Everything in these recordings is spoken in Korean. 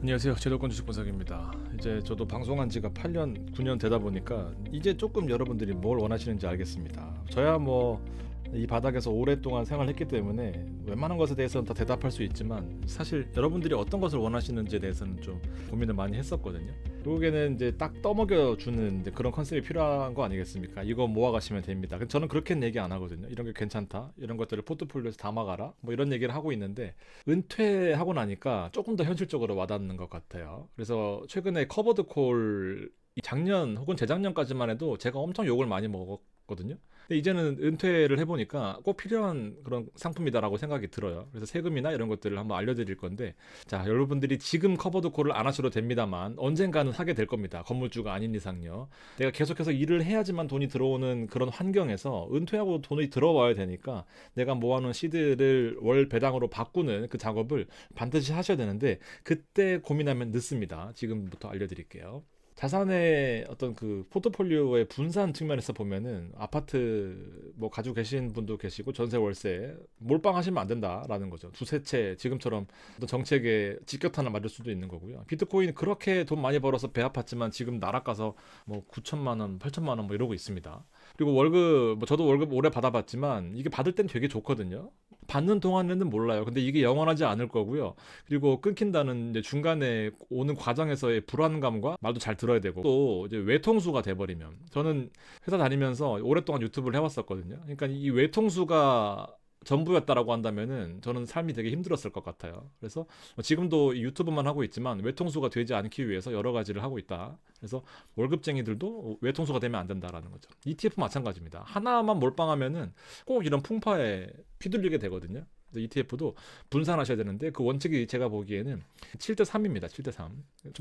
안녕하세요. 제도권 주식 분석입니다. 이제 저도 방송한 지가 8년, 9년 되다 보니까 이제 조금 여러분들이 뭘 원하시는지 알겠습니다. 저야 뭐 이 바닥에서 오랫동안 생활했기 때문에 웬만한 것에 대해서는 다 대답할 수 있지만 사실 여러분들이 어떤 것을 원하시는지에 대해서는 좀 고민을 많이 했었거든요. 결국에는 이제 딱 떠먹여 주는 그런 컨셉이 필요한 거 아니겠습니까? 이거 모아가시면 됩니다. 저는 그렇게는 얘기 안 하거든요. 이런 게 괜찮다, 이런 것들을 포트폴리오에서 담아가라, 뭐 이런 얘기를 하고 있는데 은퇴하고 나니까 조금 더 현실적으로 와닿는 것 같아요. 그래서 최근에 커버드 콜 작년 혹은 재작년까지만 해도 제가 엄청 욕을 많이 먹었거든요. 근데 이제는 은퇴를 해보니까 꼭 필요한 그런 상품이다라고 생각이 들어요. 그래서 세금이나 이런 것들을 한번 알려드릴 건데, 자, 여러분들이 지금 커버드 콜을 안 하셔도 됩니다만 언젠가는 하게 될 겁니다. 건물주가 아닌 이상요. 내가 계속해서 일을 해야지만 돈이 들어오는 그런 환경에서 은퇴하고 돈이 들어와야 되니까 내가 모아놓은 시드를 월 배당으로 바꾸는 그 작업을 반드시 하셔야 되는데, 그때 고민하면 늦습니다. 지금부터 알려드릴게요. 자산의 어떤 그 포트폴리오의 분산 측면에서 보면은 아파트 뭐 가지고 계신 분도 계시고 전세 월세 몰빵하시면 안 된다라는 거죠. 두세 채 지금처럼 어떤 정책에 직격탄을 맞을 수도 있는 거고요. 비트코인 그렇게 돈 많이 벌어서 배 아팠지만 지금 날아가서 뭐 9천만 원, 8천만 원 뭐 이러고 있습니다. 그리고 월급 뭐 저도 월급 오래 받아봤지만 이게 받을 땐 되게 좋거든요. 받는 동안에는 몰라요. 근데 이게 영원하지 않을 거고요. 그리고 끊긴다는 이제 중간에 오는 과정에서의 불안감과 말도 잘 들어야 되고, 또 이제 외통수가 돼버리면, 저는 회사 다니면서 오랫동안 유튜브를 해왔었거든요. 그러니까 이 외통수가 전부였다라고 한다면은 저는 삶이 되게 힘들었을 것 같아요. 그래서 지금도 이 유튜브만 하고 있지만 외통수가 되지 않기 위해서 여러 가지를 하고 있다. 그래서 월급쟁이들도 외통수가 되면 안 된다라는 거죠. ETF 마찬가지입니다. 하나만 몰빵하면은 꼭 이런 풍파에 휘둘리게 되거든요. ETF도 분산하셔야 되는데 그 원칙이 제가 보기에는 7대3입니다. 7대3.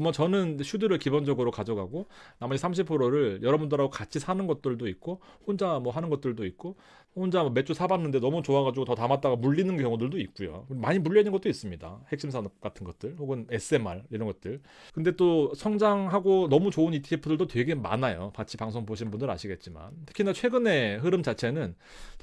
뭐 저는 슈드를 기본적으로 가져가고 나머지 30%를 여러분들하고 같이 사는 것들도 있고 혼자 뭐 하는 것들도 있고, 혼자 뭐 몇 주 사봤는데 너무 좋아가지고 더 담았다가 물리는 경우들도 있고요. 많이 물려있는 것도 있습니다. 핵심 산업 같은 것들 혹은 SMR 이런 것들. 근데 또 성장하고 너무 좋은 ETF들도 되게 많아요. 같이 방송 보신 분들 아시겠지만, 특히나 최근에 흐름 자체는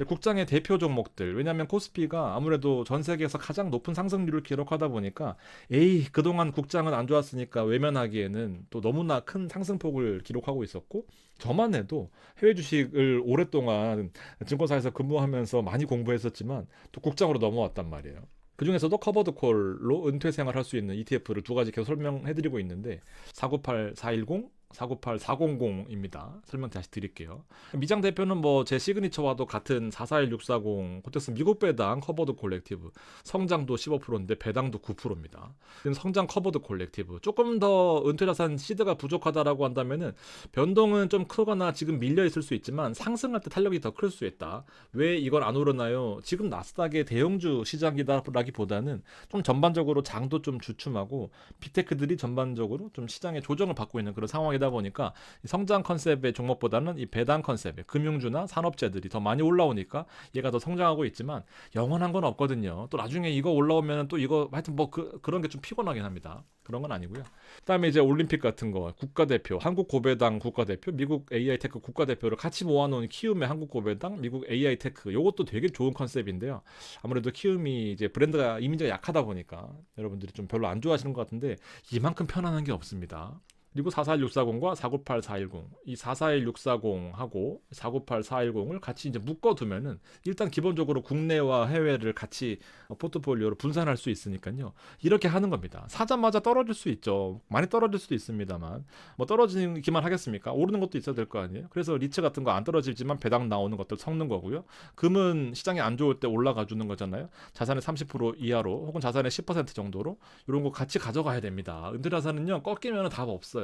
국장의 대표 종목들, 왜냐하면 코스피가 아무래도 전 세계에서 가장 높은 상승률을 기록하다 보니까 에이 그동안 국장은 안 좋았으니까 외면하기에는 또 너무나 큰 상승폭을 기록하고 있었고, 저만 해도 해외 주식을 오랫동안 증권사에서 근무하면서 많이 공부했었지만 또 국장으로 넘어왔단 말이에요. 그 중에서도 커버드 콜로 은퇴 생활할 수 있는 ETF를 두 가지 계속 설명해드리고 있는데, 498, 410, 498, 400입니다. 설명 다시 드릴게요. 미장 대표는 뭐 제 시그니처와도 같은 441640 코텍스 미국 배당 커버드 콜렉티브, 성장도 15%인데 배당도 9%입니다. 성장 커버드 콜렉티브, 조금 더 은퇴자산 시드가 부족하다라고 한다면은 변동은 좀 크거나 지금 밀려 있을 수 있지만 상승할 때 탄력이 더 클 수 있다. 왜 이걸 안 오르나요? 지금 나스닥의 대형주 시장이다라기보다는 좀 전반적으로 장도 좀 주춤하고 빅테크들이 전반적으로 좀 시장에 조정을 받고 있는 그런 상황이 다 보니까 성장 컨셉의 종목보다는 이 배당 컨셉의 금융주나 산업재들이 더 많이 올라오니까 얘가 더 성장하고 있지만 영원한 건 없거든요. 또 나중에 이거 올라오면 또 이거 하여튼 뭐 그런 게 좀 피곤하긴 합니다. 그런 건 아니고요. 그다음에 이제 올림픽 같은 거 국가대표, 한국 고배당 국가대표, 미국 AI테크 국가대표를 같이 모아놓은 키움의 한국 고배당, 미국 AI테크, 요것도 되게 좋은 컨셉인데요. 아무래도 키움이 이제 브랜드가 이미지가 약하다 보니까 여러분들이 좀 별로 안 좋아하시는 것 같은데 이만큼 편안한 게 없습니다. 그리고 441-640과 498-410, 이 441-640하고 498-410을 같이 이제 묶어두면은 일단 기본적으로 국내와 해외를 같이 포트폴리오로 분산할 수 있으니까요. 이렇게 하는 겁니다. 사자마자 떨어질 수 있죠. 많이 떨어질 수도 있습니다만 뭐 떨어지기만 하겠습니까? 오르는 것도 있어야 될 거 아니에요. 그래서 리츠 같은 거 안 떨어지지만 배당 나오는 것들 섞는 거고요. 금은 시장이 안 좋을 때 올라가 주는 거잖아요. 자산의 30% 이하로 혹은 자산의 10% 정도로 이런 거 같이 가져가야 됩니다. 은퇴자산은요 꺾이면 답 없어요.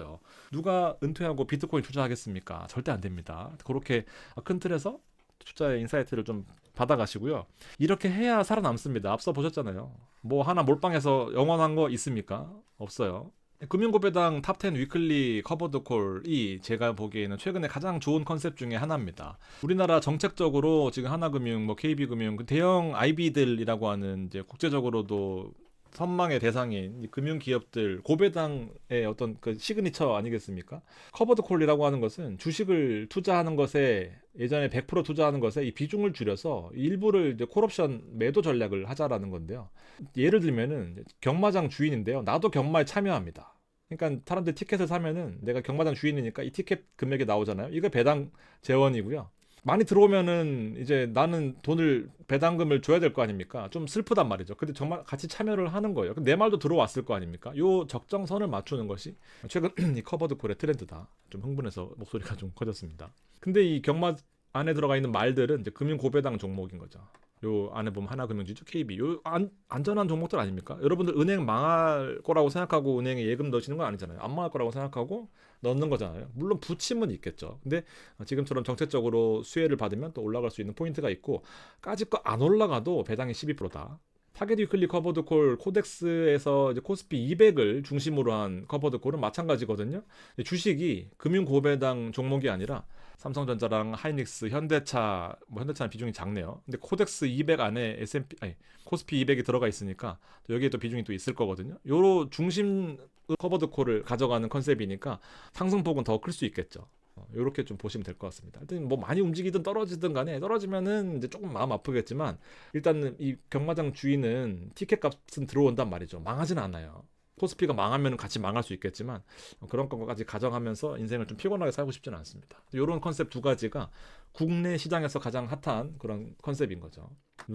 누가 은퇴하고 비트코인 투자하겠습니까? 절대 안 됩니다. 그렇게 큰 틀에서 투자의 인사이트를 좀 받아가시고요. 이렇게 해야 살아남습니다. 앞서 보셨잖아요. 뭐 하나 몰빵해서 영원한 거 있습니까? 없어요. 금융고배당 탑10 위클리 커버드 콜이 제가 보기에는 최근에 가장 좋은 컨셉 중에 하나입니다. 우리나라 정책적으로 지금 하나금융, 뭐 KB금융, 대형 IB들이라고 하는 이제 국제적으로도 선망의 대상인 이 금융 기업들 고배당의 어떤 그 시그니처 아니겠습니까? 커버드 콜이라고 하는 것은 주식을 투자하는 것에 예전에 100% 투자하는 것에 이 비중을 줄여서 일부를 이제 콜옵션 매도 전략을 하자라는 건데요. 예를 들면은 경마장 주인인데요. 나도 경마에 참여합니다. 그러니까 사람들 티켓을 사면은 내가 경마장 주인이니까 이 티켓 금액이 나오잖아요. 이거 배당 재원이고요. 많이 들어오면은 이제 나는 돈을 배당금을 줘야 될 거 아닙니까? 좀 슬프단 말이죠. 근데 정말 같이 참여를 하는 거예요. 내 말도 들어왔을 거 아닙니까? 요 적정선을 맞추는 것이 최근 이 커버드 콜의 트렌드다. 좀 흥분해서 목소리가 좀 커졌습니다. 근데 이 경마 안에 들어가 있는 말들은 이제 금융 고배당 종목인 거죠. 요 안에 보면 하나금융지주, KB 요 안전한 종목들 아닙니까? 여러분들 은행 망할 거라고 생각하고 은행에 예금 넣으시는 건 아니잖아요. 안 망할 거라고 생각하고 넣는 거잖아요. 물론 부침은 있겠죠. 근데 지금처럼 정책적으로 수혜를 받으면 또 올라갈 수 있는 포인트가 있고 까짓 거 안 올라가도 배당이 12%다. 타겟 위클리 커버드 콜 코덱스에서 이제 코스피 200을 중심으로 한 커버드 콜은 마찬가지거든요. 주식이 금융 고배당 종목이 아니라 삼성전자랑 하이닉스, 현대차, 뭐 현대차는 비중이 작네요. 근데 코덱스 200 안에 S&P 아니 코스피 200이 들어가 있으니까 또 여기에 또 비중이 또 있을 거거든요. 요로 중심 커버드 콜을 가져가는 컨셉이니까 상승폭은 더 클 수 있겠죠. 이렇게 좀 보시면 될 것 같습니다. 하여튼 뭐 많이 움직이든 떨어지든 간에 떨어지면은 이제 조금 마음 아프겠지만 일단은 이 경마장 주인은 티켓 값은 들어온단 말이죠. 망하진 않아요. 코스피가 망하면 같이 망할 수 있겠지만 그런 것까지 가정하면서 인생을 좀 피곤하게 살고 싶지는 않습니다. 이런 컨셉 두 가지가 국내 시장에서 가장 핫한 그런 컨셉인 거죠.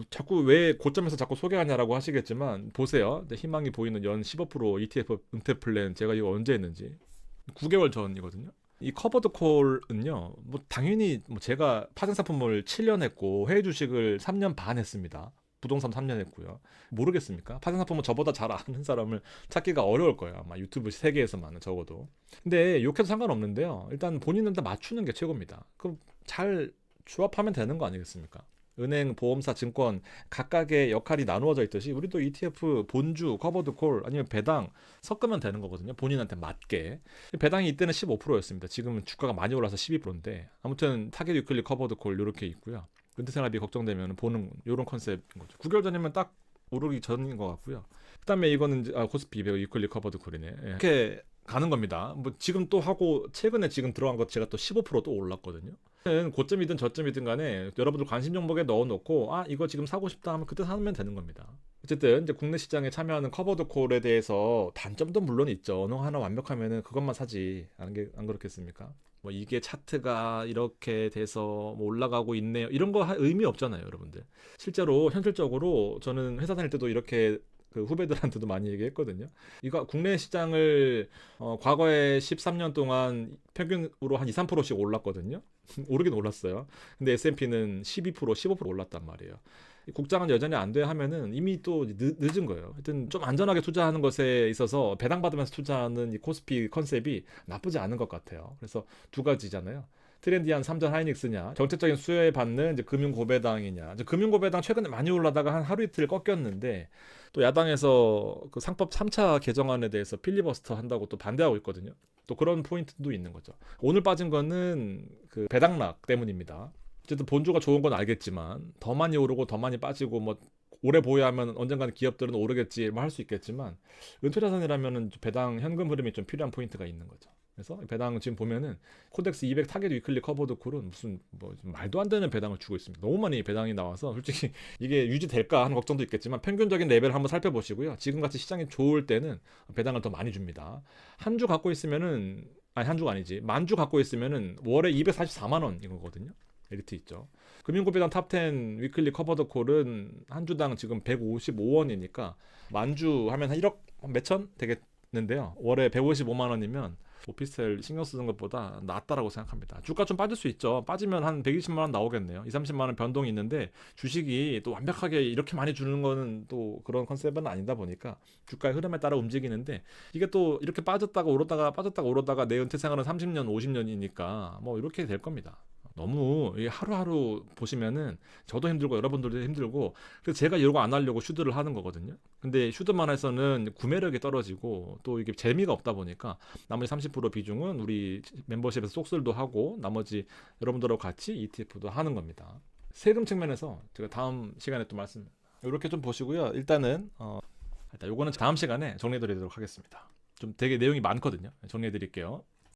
자꾸 왜 고점에서 자꾸 소개하냐라고 하시겠지만 보세요. 희망이 보이는 연 15% ETF 은퇴 플랜 제가 이거 언제 했는지 9개월 전이거든요. 이 커버드 콜은요, 뭐 당연히 뭐 제가 파생 상품을 7년 했고 해외 주식을 3년 반 했습니다. 부동산 3년 했고요. 모르겠습니까? 파생 상품은 저보다 잘 아는 사람을 찾기가 어려울 거예요. 아마 유튜브 세계에서만은 적어도. 근데 욕해도 상관없는데요. 일단 본인한테 맞추는 게 최고입니다. 그럼 잘 조합하면 되는 거 아니겠습니까? 은행, 보험사, 증권 각각의 역할이 나누어져 있듯이 우리도 ETF, 본주, 커버드 콜 아니면 배당 섞으면 되는 거거든요. 본인한테 맞게. 배당이 이때는 15%였습니다. 지금은 주가가 많이 올라서 12%인데 아무튼 타겟 위클리 커버드 콜 이렇게 있고요. 은퇴생활비 걱정되면 보는 이런 컨셉인 거죠. 9개월 전이면 딱 오르기 전인 것 같고요. 그다음에 이거는 코스피 200 위클리 커버드 콜이네. 이렇게 가는 겁니다. 뭐 지금 또 하고 최근에 지금 들어간 것 제가 또 15%또 올랐거든요. 고점이든 저점이든 간에 여러분들 관심 종목에 넣어놓고 이거 지금 사고 싶다 하면 그때 사면 되는 겁니다. 어쨌든 이제 국내 시장에 참여하는 커버드 콜에 대해서 단점도 물론 있죠. 어느 하나 완벽하면은 그것만 사지 안 그렇겠습니까? 뭐 이게 차트가 이렇게 돼서 뭐 올라가고 있네요. 이런 거 의미 없잖아요, 여러분들. 실제로 현실적으로 저는 회사 다닐 때도 이렇게 그 후배들한테도 많이 얘기했거든요. 이거 국내 시장을 과거에 13년 동안 평균으로 한 2, 3%씩 올랐거든요. 오르긴 올랐어요. 근데 S&P는 12%, 15% 올랐단 말이에요. 국장은 여전히 안 돼 하면은 이미 또 늦은 거예요. 하여튼 좀 안전하게 투자하는 것에 있어서 배당받으면서 투자하는 이 코스피 컨셉이 나쁘지 않은 것 같아요. 그래서 두 가지잖아요. 트렌디한 삼전 하이닉스냐, 정책적인 수혜에 받는 이제 금융 고배당이냐. 이제 금융 고배당 최근에 많이 올라다가 한 하루 이틀 꺾였는데 또 야당에서 그 상법 3차 개정안에 대해서 필리버스터 한다고 또 반대하고 있거든요. 또 그런 포인트도 있는 거죠. 오늘 빠진 거는 그 배당락 때문입니다. 어쨌든 본주가 좋은 건 알겠지만 더 많이 오르고 더 많이 빠지고 뭐 오래 보유하면 언젠가는 기업들은 오르겠지 뭐 할 수 있겠지만 은퇴자산이라면은 배당 현금 흐름이 좀 필요한 포인트가 있는 거죠. 그래서 배당 지금 보면은 코덱스 200 타겟 위클리 커버드 콜은 무슨 뭐 말도 안 되는 배당을 주고 있습니다. 너무 많이 배당이 나와서 솔직히 이게 유지될까 하는 걱정도 있겠지만 평균적인 레벨을 한번 살펴보시고요. 지금같이 시장이 좋을 때는 배당을 더 많이 줍니다. 한 주 갖고 있으면은 한 주가 아니지 만 주 갖고 있으면은 월에 244만 원인 거거든요. 엘리트 있죠. 금융고배당 탑10 위클리 커버드 콜은 한 주당 지금 155원이니까 만주 하면 한 1억 몇천 되겠는데요. 월에 155만 원이면 오피스텔 신경 쓰는 것보다 낫다라고 생각합니다. 주가 좀 빠질 수 있죠. 빠지면 한 120만 원 나오겠네요. 2, 30만 원 변동이 있는데 주식이 또 완벽하게 이렇게 많이 주는 거는 또 그런 컨셉은 아니다 보니까 주가의 흐름에 따라 움직이는데 이게 또 이렇게 빠졌다가 오르다가 내 은퇴 생활은 30년, 50년이니까 뭐 이렇게 될 겁니다. 너무 하루하루 보시면은 저도 힘들고 여러분들도 힘들고 그래서 제가 이러고 안 하려고 슈드를 하는 거거든요. 근데 슈드만 해서는 구매력이 떨어지고 또 이게 재미가 없다 보니까 나머지 30% 비중은 우리 멤버십에서 속설도 하고 나머지 여러분들하고 같이 ETF도 하는 겁니다. 세금 측면에서 제가 다음 시간에 또 말씀 이렇게 좀 보시고요. 일단은 일단 요거는 다음 시간에 정리해드리도록 하겠습니다. 좀 되게 내용이 많거든요. 정리해드릴게요.